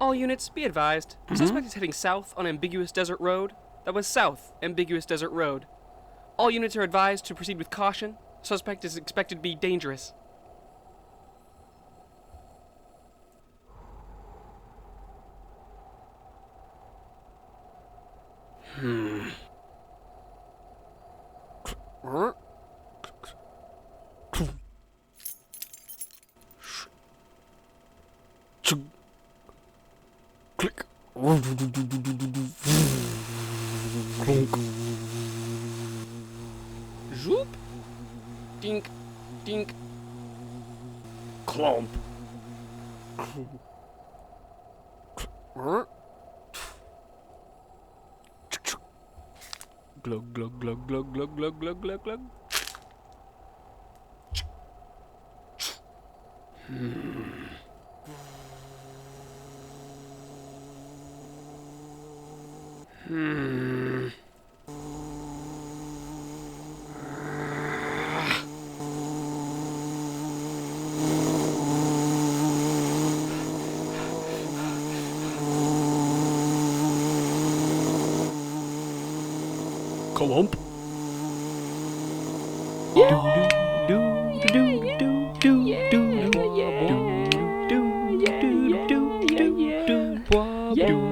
All units, be advised. Suspect is heading south on Ambiguous Desert Road. That was south, Ambiguous Desert Road. All units are advised to proceed with caution. Suspect is expected to be dangerous. Click. Zoop. Dink. Dink. Clomp. Glug glug glug glug glug glug glug glug glug. Clump. Yeah.